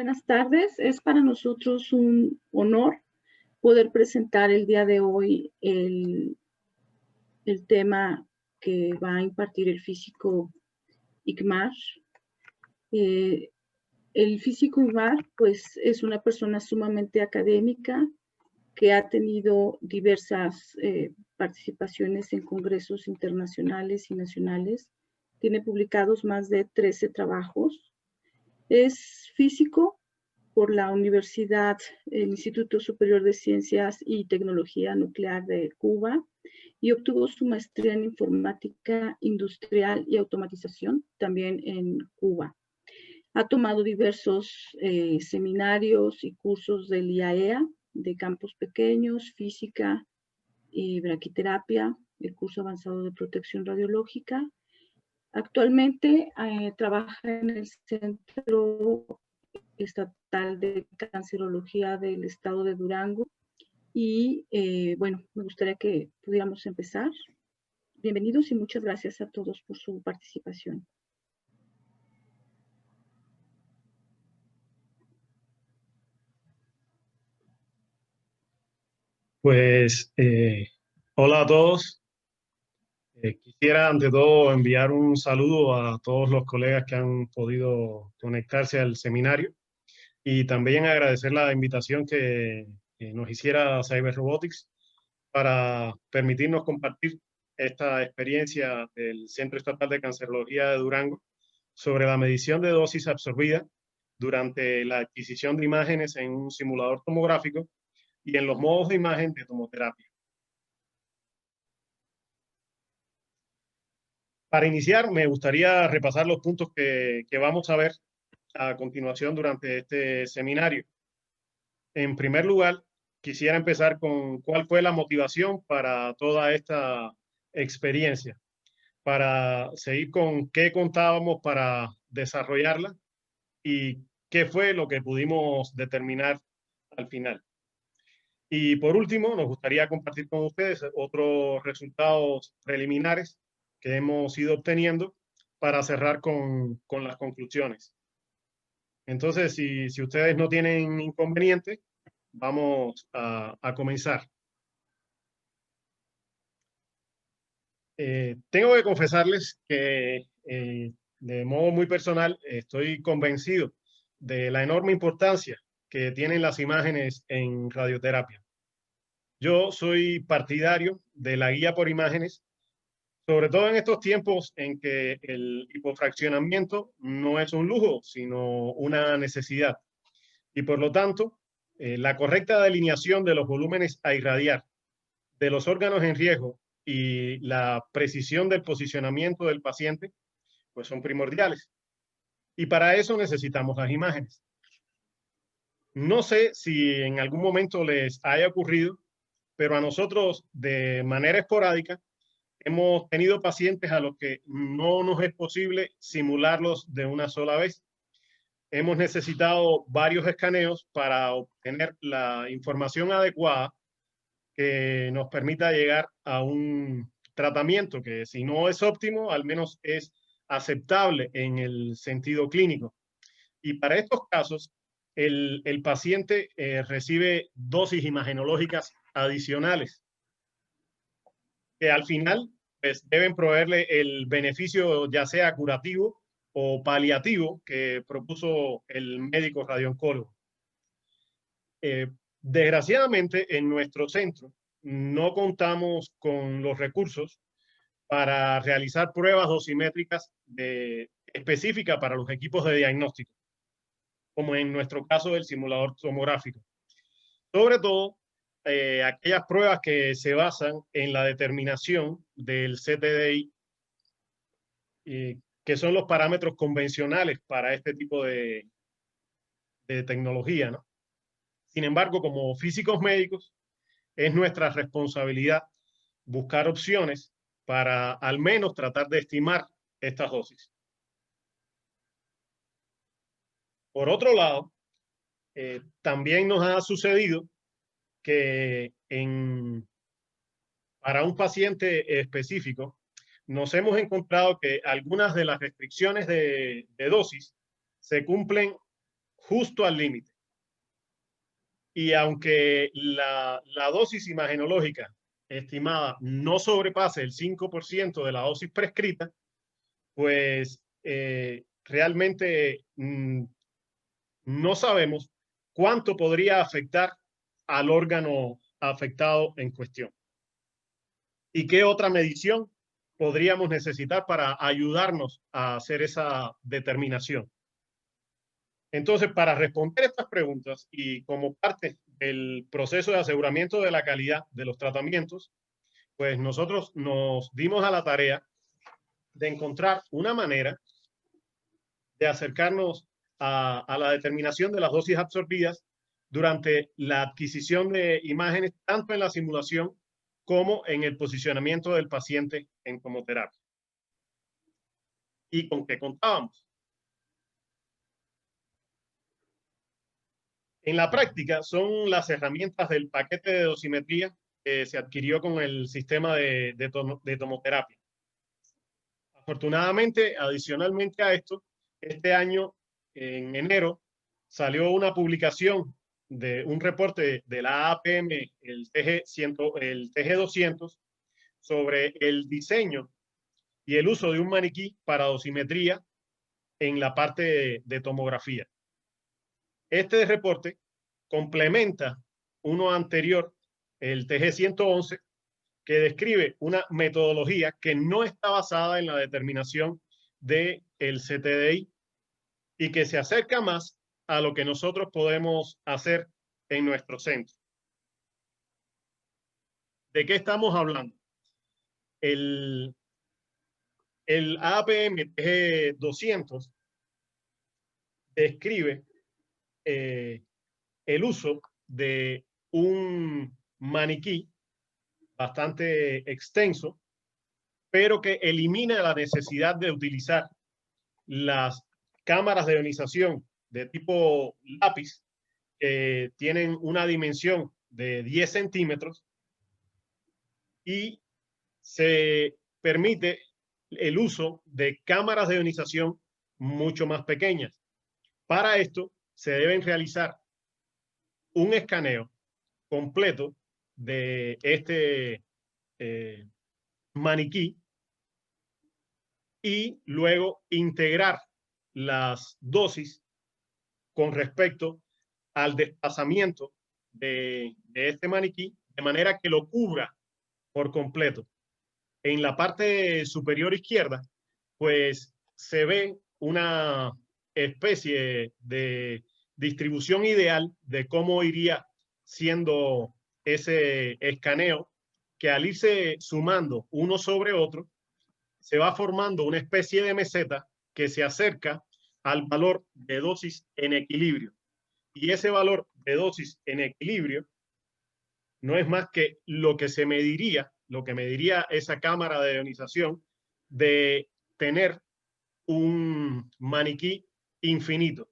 buenas tardes. Es para nosotros un honor poder presentar el día de hoy el tema que va a impartir el físico Igmar. El físico Igmar, pues, es una persona sumamente académica que ha tenido diversas participaciones en congresos internacionales y nacionales. Tiene publicados más de 13 trabajos. Es físico por la Universidad, el Instituto Superior de Ciencias y Tecnología Nuclear de Cuba, y obtuvo su maestría en Informática Industrial y Automatización también en Cuba. Ha tomado diversos seminarios y cursos del IAEA, de campos pequeños, física y braquiterapia, el curso avanzado de protección radiológica. Actualmente trabaja en el Centro Estatal de Cancerología del Estado de Durango. Y bueno, me gustaría que pudiéramos empezar. Bienvenidos y muchas gracias a todos por su participación. Pues hola a todos. Quisiera ante todo enviar un saludo a todos los colegas que han podido conectarse al seminario y también agradecer la invitación que nos hiciera Cyber Robotics para permitirnos compartir esta experiencia del Centro Estatal de Cancerología de Durango sobre la medición de dosis absorbida durante la adquisición de imágenes en un simulador tomográfico y en los modos de imagen de tomoterapia. Para iniciar, me gustaría repasar los puntos que vamos a ver a continuación durante este seminario. En primer lugar, quisiera empezar con cuál fue la motivación para toda esta experiencia, para seguir con qué contábamos para desarrollarla y qué fue lo que pudimos determinar al final. Y por último, nos gustaría compartir con ustedes otros resultados preliminares que hemos ido obteniendo para cerrar con las conclusiones. Entonces, si ustedes no tienen inconveniente, vamos a comenzar. Tengo que confesarles que de modo muy personal estoy convencido de la enorme importancia que tienen las imágenes en radioterapia. Yo soy partidario de la guía por imágenes, sobre todo en estos tiempos en que el hipofraccionamiento no es un lujo, sino una necesidad. Y por lo tanto, la correcta delineación de los volúmenes a irradiar, de los órganos en riesgo y la precisión del posicionamiento del paciente, pues son primordiales. Y para eso necesitamos las imágenes. No sé si en algún momento les haya ocurrido, pero a nosotros de manera esporádica hemos tenido pacientes a los que no nos es posible simularlos de una sola vez. Hemos necesitado varios escaneos para obtener la información adecuada que nos permita llegar a un tratamiento que, si no es óptimo, al menos es aceptable en el sentido clínico. Y para estos casos, el paciente recibe dosis imagenológicas adicionales que al final pues, deben proveerle el beneficio ya sea curativo o paliativo que propuso el médico radiooncólogo. Desgraciadamente, en nuestro centro no contamos con los recursos para realizar pruebas dosimétricas específicas para los equipos de diagnóstico, como en nuestro caso del simulador tomográfico. Sobre todo, aquellas pruebas que se basan en la determinación del CTDI, que son los parámetros convencionales para este tipo de tecnología, ¿no? Sin embargo, como físicos médicos, es nuestra responsabilidad buscar opciones para al menos tratar de estimar estas dosis. Por otro lado, también nos ha sucedido que para un paciente específico nos hemos encontrado que algunas de las restricciones de dosis se cumplen justo al límite. Y aunque la dosis imagenológica estimada no sobrepase el 5% de la dosis prescrita, pues realmente no sabemos cuánto podría afectar al órgano afectado en cuestión. ¿Y qué otra medición podríamos necesitar para ayudarnos a hacer esa determinación? Entonces, para responder estas preguntas y como parte del proceso de aseguramiento de la calidad de los tratamientos, pues nosotros nos dimos a la tarea de encontrar una manera de acercarnos a la determinación de las dosis absorbidas durante la adquisición de imágenes, tanto en la simulación como en el posicionamiento del paciente en tomoterapia. ¿Y con qué contábamos? En la práctica son las herramientas del paquete de dosimetría que se adquirió con el sistema de tomoterapia. Afortunadamente, adicionalmente a esto, este año, en enero, salió una publicación de un reporte de la APM, el TG200, sobre el diseño y el uso de un maniquí para dosimetría en la parte de tomografía. Este reporte complementa uno anterior, el TG111, que describe una metodología que no está basada en la determinación del CTDI y que se acerca más a lo que nosotros podemos hacer en nuestro centro. ¿De qué estamos hablando? El APM TG200 describe el uso de un maniquí bastante extenso, pero que elimina la necesidad de utilizar las cámaras de ionización de tipo lápiz, que tienen una dimensión de 10 centímetros, y se permite el uso de cámaras de ionización mucho más pequeñas. Para esto se deben realizar un escaneo completo de este maniquí y luego integrar las dosis con respecto al desplazamiento de este maniquí, de manera que lo cubra por completo. En la parte superior izquierda, pues se ve una especie de distribución ideal de cómo iría siendo ese escaneo, que al irse sumando uno sobre otro, se va formando una especie de meseta que se acerca al valor de dosis en equilibrio. Y ese valor de dosis en equilibrio no es más que lo que se mediría, lo que mediría esa cámara de ionización, de tener un maniquí infinito.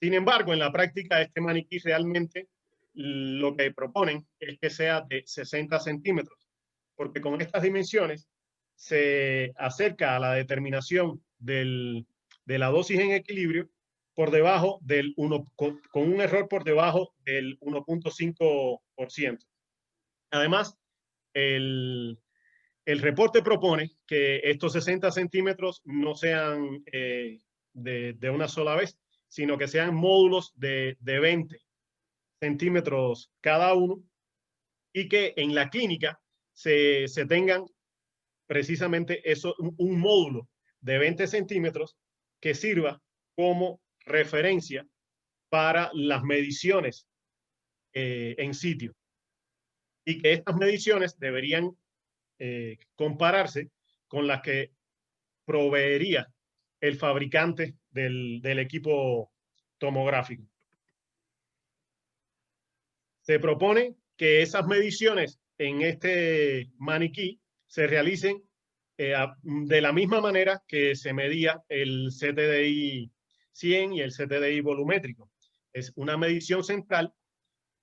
Sin embargo, en la práctica, este maniquí realmente lo que proponen es que sea de 60 centímetros, porque con estas dimensiones se acerca a la determinación de la dosis en equilibrio por debajo del 1, con un error por debajo del 1.5%. Además, el reporte propone que estos 60 centímetros no sean de una sola vez, sino que sean módulos de 20 centímetros cada uno, y que en la clínica se tengan precisamente eso, un módulo de 20 centímetros que sirva como referencia para las mediciones en sitio, y que estas mediciones deberían compararse con las que proveería el fabricante del equipo tomográfico. Se propone que esas mediciones en este maniquí se realicen de la misma manera que se medía el CTDI 100 y el CTDI volumétrico. Es una medición central,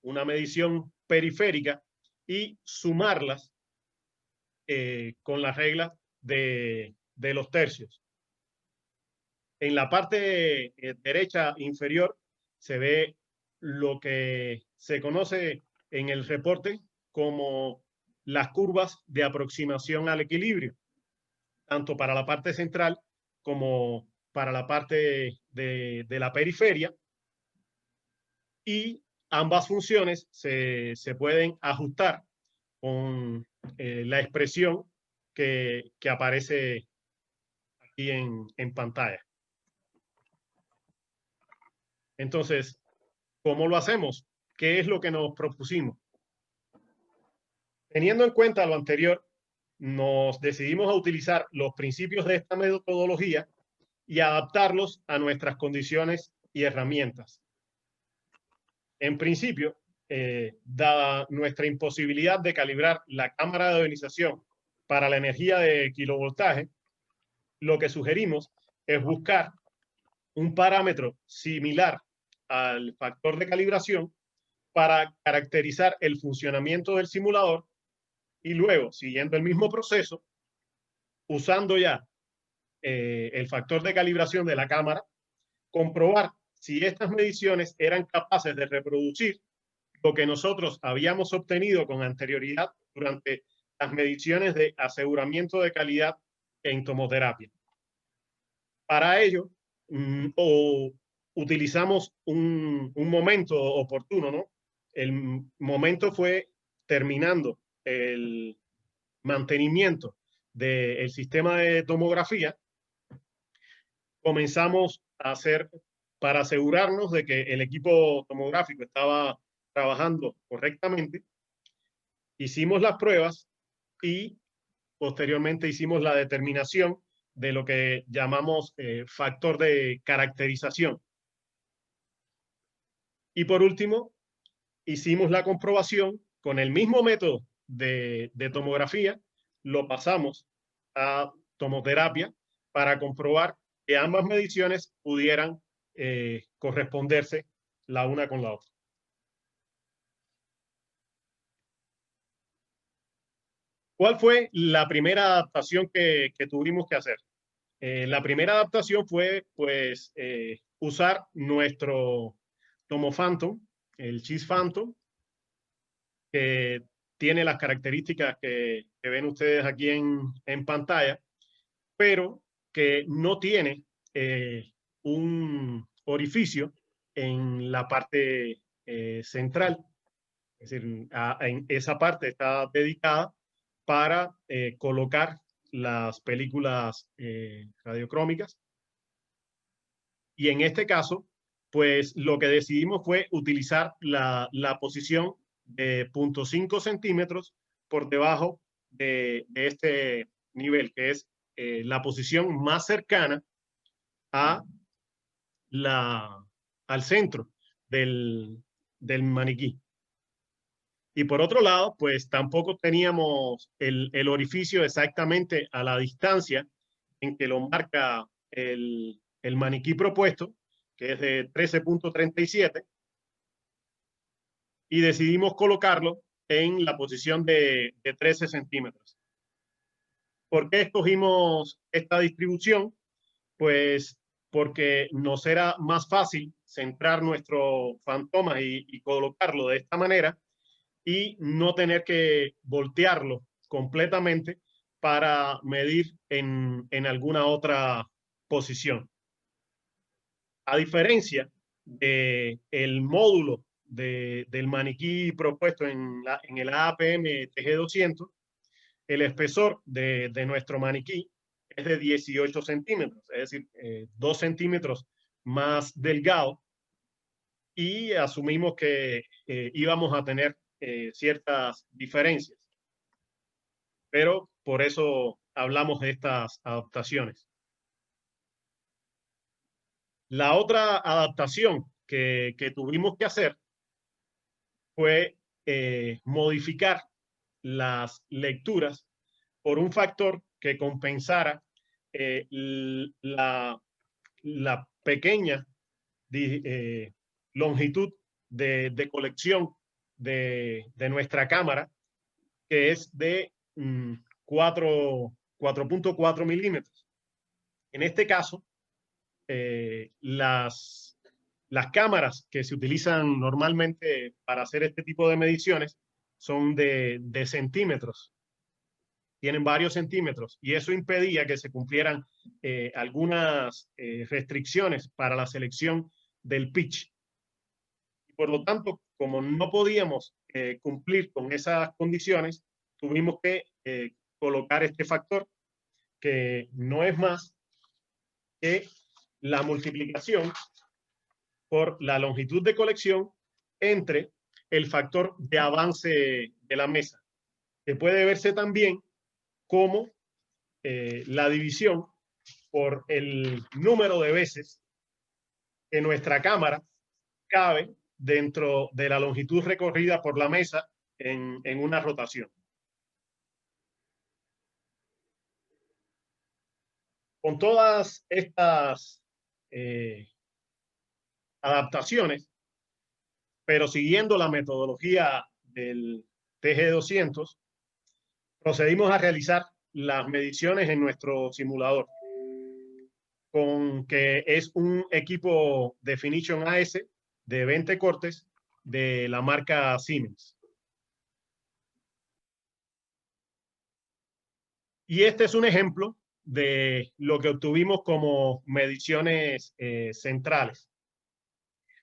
una medición periférica, y sumarlas con la regla de los tercios. En la parte derecha inferior se ve lo que se conoce en el reporte como las curvas de aproximación al equilibrio, tanto para la parte central como para la parte de la periferia. Y ambas funciones se pueden ajustar con la expresión que aparece aquí en pantalla. Entonces, ¿cómo lo hacemos? ¿Qué es lo que nos propusimos? Teniendo en cuenta lo anterior, nos decidimos a utilizar los principios de esta metodología y adaptarlos a nuestras condiciones y herramientas. En principio, dada nuestra imposibilidad de calibrar la cámara de ionización para la energía de kilovoltaje, lo que sugerimos es buscar un parámetro similar al factor de calibración para caracterizar el funcionamiento del simulador y luego, siguiendo el mismo proceso, usando ya el factor de calibración de la cámara, comprobar si estas mediciones eran capaces de reproducir lo que nosotros habíamos obtenido con anterioridad durante las mediciones de aseguramiento de calidad en tomoterapia. Para ello, utilizamos un momento oportuno, ¿no? El momento fue terminando el mantenimiento del sistema de tomografía. Comenzamos a hacer, para asegurarnos de que el equipo tomográfico estaba trabajando correctamente, hicimos las pruebas y posteriormente hicimos la determinación de lo que llamamos factor de caracterización. Y por último, hicimos la comprobación con el mismo método de tomografía, lo pasamos a tomoterapia para comprobar que ambas mediciones pudieran corresponderse la una con la otra. ¿Cuál fue la primera adaptación que tuvimos que hacer? La primera adaptación fue, pues, usar nuestro Tomo Phantom, el Cheese Phantom, que tiene las características que ven ustedes aquí en pantalla, pero que no tiene un orificio en la parte central. Es decir, en esa parte está dedicada para colocar las películas radiocrómicas. Y en este caso, pues lo que decidimos fue utilizar la posición de 0.5 centímetros por debajo de este nivel, que es la posición más cercana a al centro del maniquí. Y por otro lado, pues tampoco teníamos el orificio exactamente a la distancia en que lo marca el maniquí propuesto, que es de 13.37, y decidimos colocarlo en la posición de 13 centímetros. ¿Por qué escogimos esta distribución? Pues porque nos era más fácil centrar nuestro fantoma y colocarlo de esta manera y no tener que voltearlo completamente para medir en alguna otra posición. A diferencia del módulo del maniquí propuesto en el APM TG200, el espesor de nuestro maniquí es de 18 centímetros, es decir, 2 centímetros más delgado, y asumimos que íbamos a tener ciertas diferencias. Pero por eso hablamos de estas adaptaciones. La otra adaptación que tuvimos que hacer fue modificar las lecturas por un factor que compensara la pequeña longitud de colección de nuestra cámara, que es de 4.4 milímetros. En este caso, las cámaras que se utilizan normalmente para hacer este tipo de mediciones son de centímetros. Tienen varios centímetros y eso impedía que se cumplieran algunas restricciones para la selección del pitch. Y por lo tanto, como no podíamos cumplir con esas condiciones, tuvimos que colocar este factor que no es más que la multiplicación por la longitud de colección entre el factor de avance de la mesa, que puede verse también como la división por el número de veces que nuestra cámara cabe dentro de la longitud recorrida por la mesa en una rotación. Con todas estas adaptaciones, pero siguiendo la metodología del TG200, procedimos a realizar las mediciones en nuestro simulador, con que es un equipo Definition AS de 20 cortes de la marca Siemens. Y este es un ejemplo de lo que obtuvimos como mediciones centrales.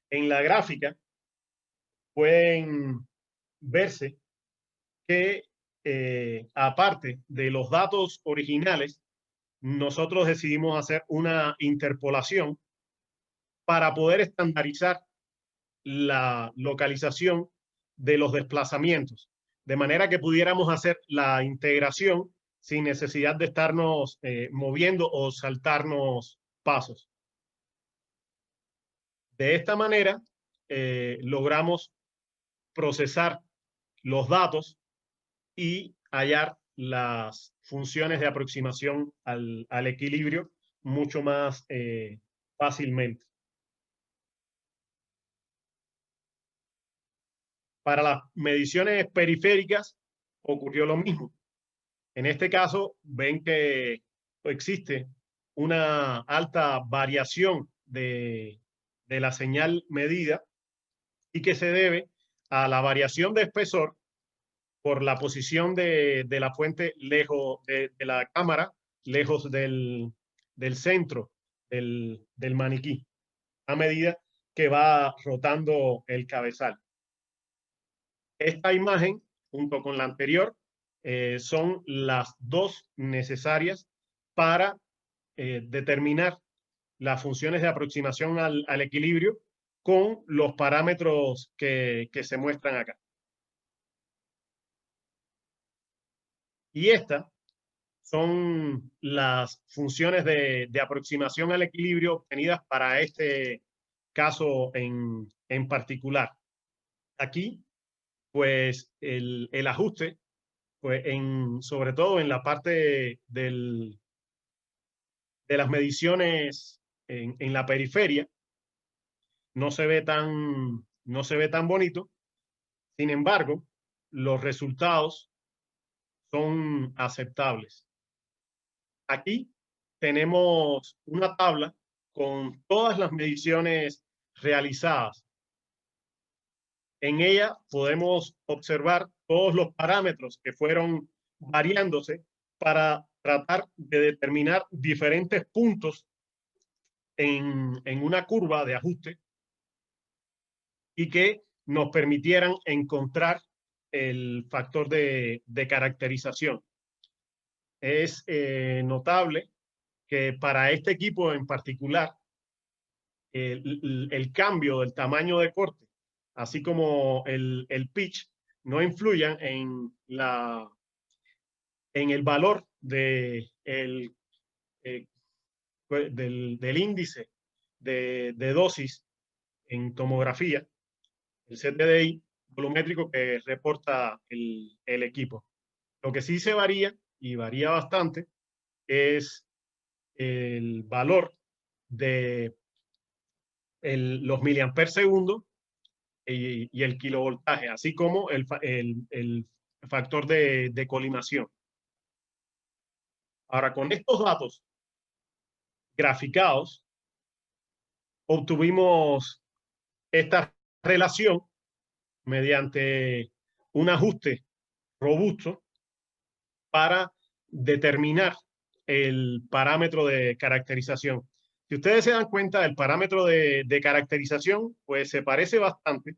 En la gráfica pueden verse que aparte de los datos originales, nosotros decidimos hacer una interpolación para poder estandarizar la localización de los desplazamientos, de manera que pudiéramos hacer la integración sin necesidad de estarnos moviendo o saltarnos pasos. De esta manera, logramos procesar los datos y hallar las funciones de aproximación al equilibrio mucho más fácilmente. Para las mediciones periféricas ocurrió lo mismo. En este caso, ven que existe una alta variación de la señal medida y que se debe a la variación de espesor por la posición de la fuente lejos de la cámara, lejos del centro del maniquí, a medida que va rotando el cabezal. Esta imagen, junto con la anterior, son las dos necesarias para determinar las funciones de aproximación al equilibrio con los parámetros que se muestran acá. Y estas son las funciones de aproximación al equilibrio obtenidas para este caso en particular. Aquí, pues, el ajuste, pues, sobre todo en la parte de las mediciones en la periferia, no se ve tan bonito. Sin embargo, los resultados son aceptables. Aquí tenemos una tabla con todas las mediciones realizadas. En ella podemos observar todos los parámetros que fueron variándose para tratar de determinar diferentes puntos en una curva de ajuste y que nos permitieran encontrar el factor de caracterización. Es notable que para este equipo en particular, el cambio del tamaño de corte, así como el pitch, no influyan en el valor del índice de dosis en tomografía, el CTDI volumétrico que reporta el equipo. Lo que sí se varía, y varía bastante, es el valor de los miliamperes segundo y el kilovoltaje, así como el factor de colimación. Ahora, con estos datos graficados, obtuvimos esta relación mediante un ajuste robusto para determinar el parámetro de caracterización. Si ustedes se dan cuenta, el parámetro de caracterización pues se parece bastante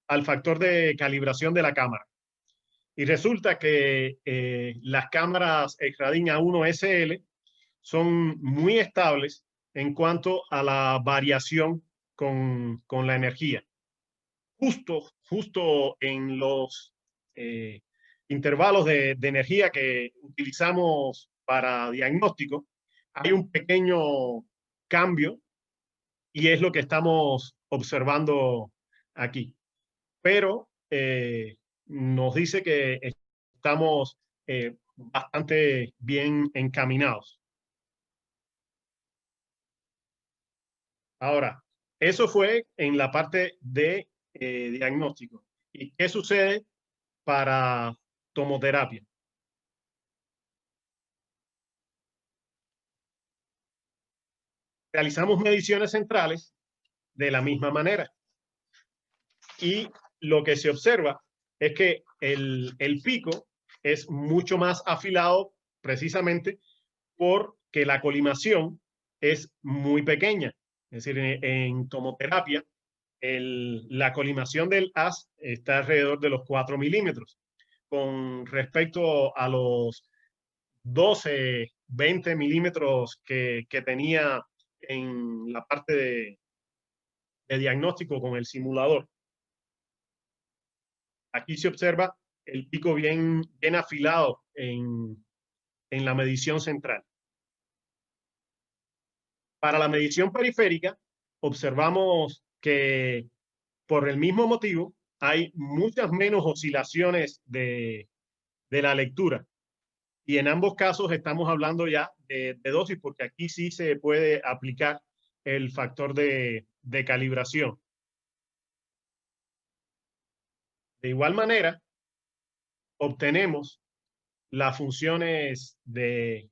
al factor de calibración de la cámara. Y resulta que las cámaras X-Radin A1 SL son muy estables en cuanto a la variación con la energía. Justo en los intervalos de energía que utilizamos para diagnóstico, hay un pequeño cambio y es lo que estamos observando aquí. Pero nos dice que estamos bastante bien encaminados. Ahora, eso fue en la parte de diagnóstico. ¿Y qué sucede para tomoterapia? Realizamos mediciones centrales de la misma manera. Y lo que se observa es que el pico es mucho más afilado precisamente porque la colimación es muy pequeña. Es decir, en tomoterapia, la colimación del haz está alrededor de los 4 milímetros. Con respecto a los 12, 20 milímetros que tenía en la parte de diagnóstico con el simulador. Aquí se observa el pico bien afilado en la medición central. Para la medición periférica, observamos que por el mismo motivo hay muchas menos oscilaciones de la lectura. Y en ambos casos estamos hablando ya de dosis, porque aquí sí se puede aplicar el factor de calibración. De igual manera, obtenemos las funciones de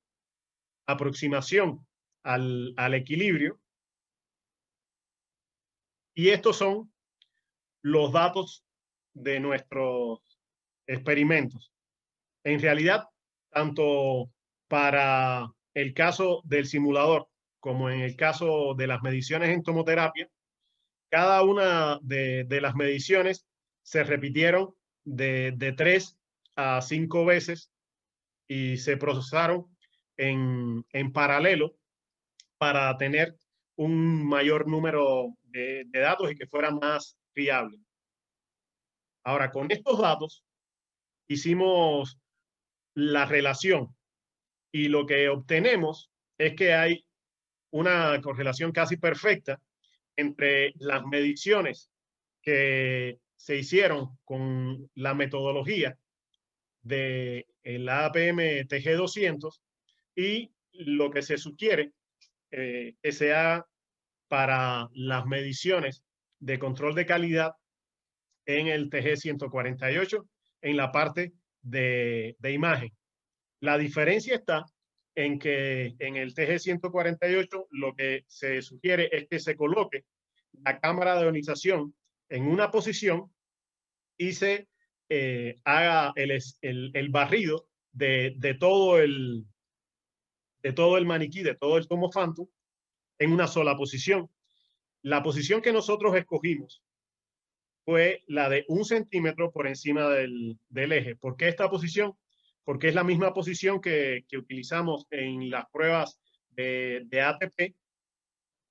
aproximación al equilibrio. Y estos son los datos de nuestros experimentos. En realidad, tanto para el caso del simulador como en el caso de las mediciones en tomoterapia, cada una de las mediciones se repitieron de 3 a 5 veces y se procesaron en paralelo para tener un mayor número de datos y que fueran más fiables. Ahora, con estos datos hicimos la relación y lo que obtenemos es que hay una correlación casi perfecta entre las mediciones que se hicieron con la metodología de la APM TG200 y lo que se sugiere que se haga para las mediciones de control de calidad en el TG148 en la parte de imagen. La diferencia está en que en el TG148 lo que se sugiere es que se coloque la cámara de ionización en una posición y se haga el barrido de todo el maniquí, de todo el Tomo Phantom en una sola posición. La posición que nosotros escogimos fue la de 1 centímetro por encima del eje. ¿Por qué esta posición? Porque es la misma posición que utilizamos en las pruebas de ATP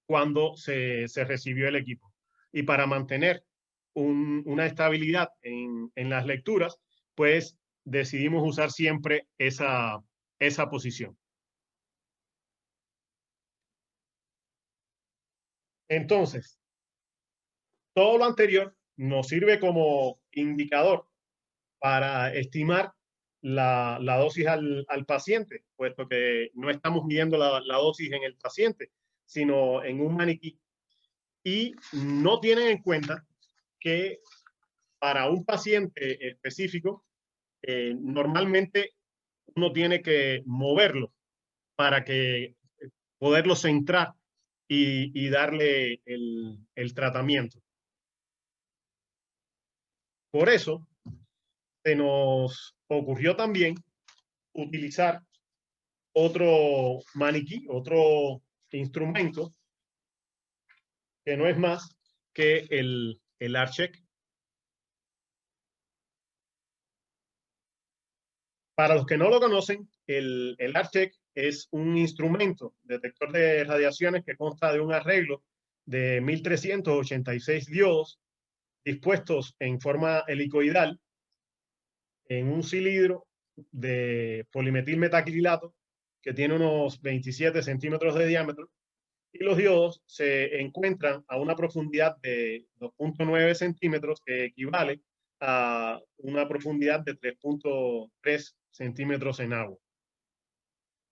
cuando se recibió el equipo. Y para mantener una estabilidad en las lecturas, pues decidimos usar siempre esa posición. Entonces, todo lo anterior nos sirve como indicador para estimar la dosis al paciente, puesto que no estamos midiendo la dosis en el paciente, sino en un maniquí. Y no tienen en cuenta que para un paciente específico, normalmente uno tiene que moverlo para que poderlo centrar y darle el tratamiento. Por eso se nos ocurrió también utilizar otro maniquí, otro instrumento que no es más que el ARCheck. Para los que no lo conocen, el ARCheck es un instrumento detector de radiaciones que consta de un arreglo de 1386 diodos dispuestos en forma helicoidal en un cilindro de polimetilmetacrilato que tiene unos 27 centímetros de diámetro, y los diodos se encuentran a una profundidad de 2.9 centímetros, que equivale a una profundidad de 3.3 centímetros en agua.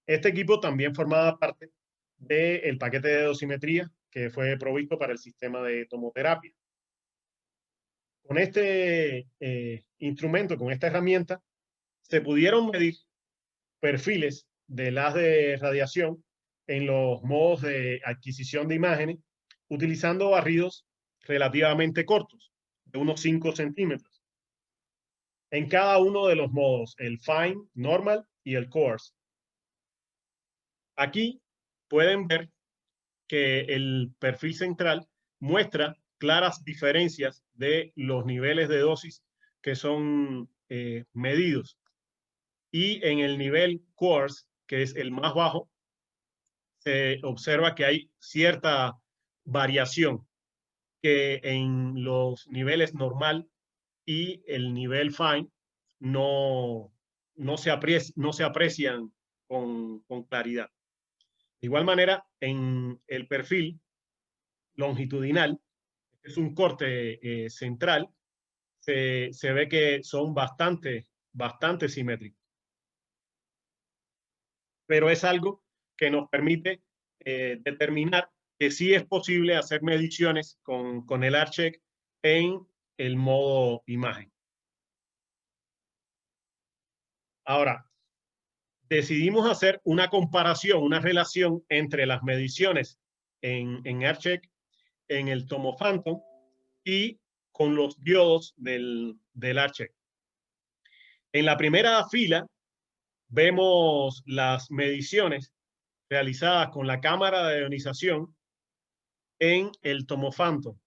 Este equipo también formaba parte del paquete de dosimetría que fue provisto para el sistema de tomoterapia. Con este instrumento, con esta herramienta, se pudieron medir perfiles del haz de radiación en los modos de adquisición de imágenes, utilizando barridos relativamente cortos, de unos 5 centímetros, en cada uno de los modos, el Fine, Normal y el Coarse. Aquí pueden ver que el perfil central muestra claras diferencias de los niveles de dosis que son medidos. Y en el nivel Coarse, que es el más bajo, se observa que hay cierta variación, que en los niveles normal y el nivel Fine no se aprecian con claridad. De igual manera, en el perfil longitudinal, es un corte central, se ve que son bastante simétricos. Pero es algo que nos permite determinar que sí es posible hacer mediciones con el ARCheck en el modo imagen. Ahora, decidimos hacer una comparación, una relación entre las mediciones en ARCheck, en el TomoPhantom y con los diodos del ARCheck. En la primera fila vemos las mediciones realizadas con la cámara de ionización en el TomoPhantom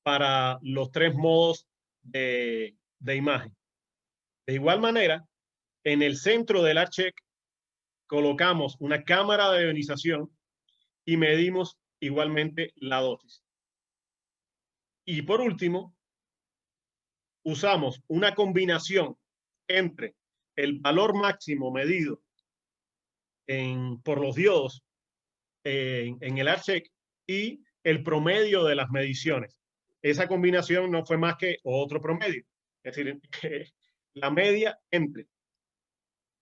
para los 3 modos de imagen. De igual manera, en el centro del ARCheck colocamos una cámara de ionización y medimos igualmente la dosis. Y por último, usamos una combinación entre el valor máximo medido por los diodos en el ARCheck y el promedio de las mediciones. Esa combinación no fue más que otro promedio, es decir, la media entre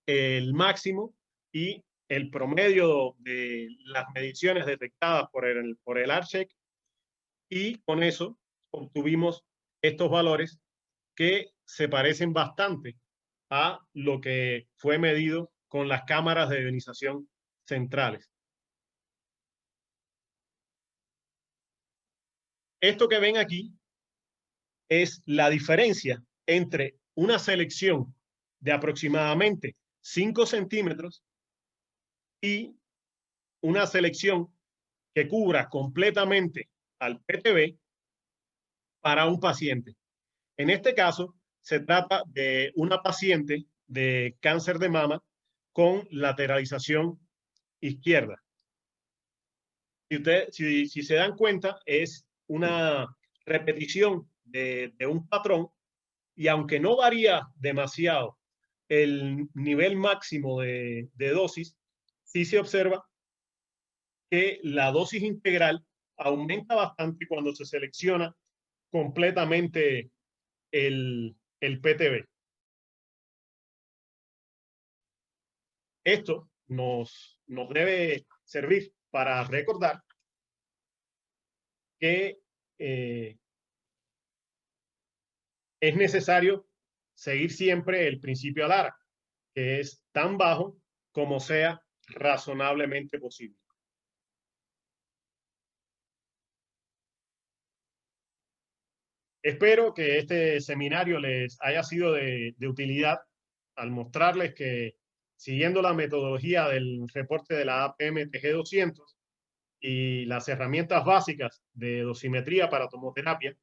el máximo y el promedio de las mediciones detectadas por el ARCheck, y con eso obtuvimos estos valores que se parecen bastante a lo que fue medido con las cámaras de ionización centrales. Esto que ven aquí es la diferencia entre una selección de aproximadamente 5 centímetros y una selección que cubra completamente al PTB para un paciente. En este caso, se trata de una paciente de cáncer de mama con lateralización izquierda. Si se dan cuenta, es una repetición de un patrón, y aunque no varía demasiado el nivel máximo de dosis, sí se observa que la dosis integral aumenta bastante cuando se selecciona completamente el PTB. Esto nos debe servir para recordar que es necesario seguir siempre el principio ALARA, que es tan bajo como sea razonablemente posible. Espero que este seminario les haya sido de utilidad al mostrarles que, siguiendo la metodología del reporte de la APM-TG200 y las herramientas básicas de dosimetría para tomoterapia,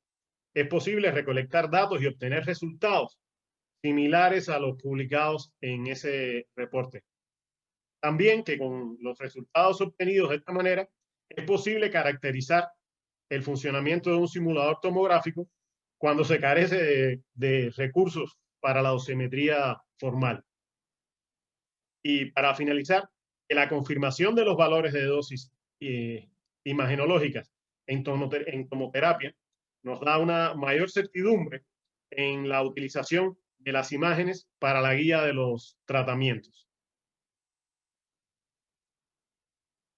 es posible recolectar datos y obtener resultados similares a los publicados en ese reporte. También que con los resultados obtenidos de esta manera es posible caracterizar el funcionamiento de un simulador tomográfico cuando se carece de recursos para la dosimetría formal. Y para finalizar, que la confirmación de los valores de dosis imagenológicas en tomoterapia nos da una mayor certidumbre en la utilización de las imágenes para la guía de los tratamientos.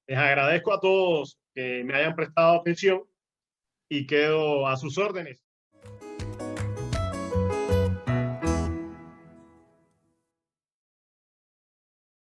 Les agradezco a todos que me hayan prestado atención y quedo a sus órdenes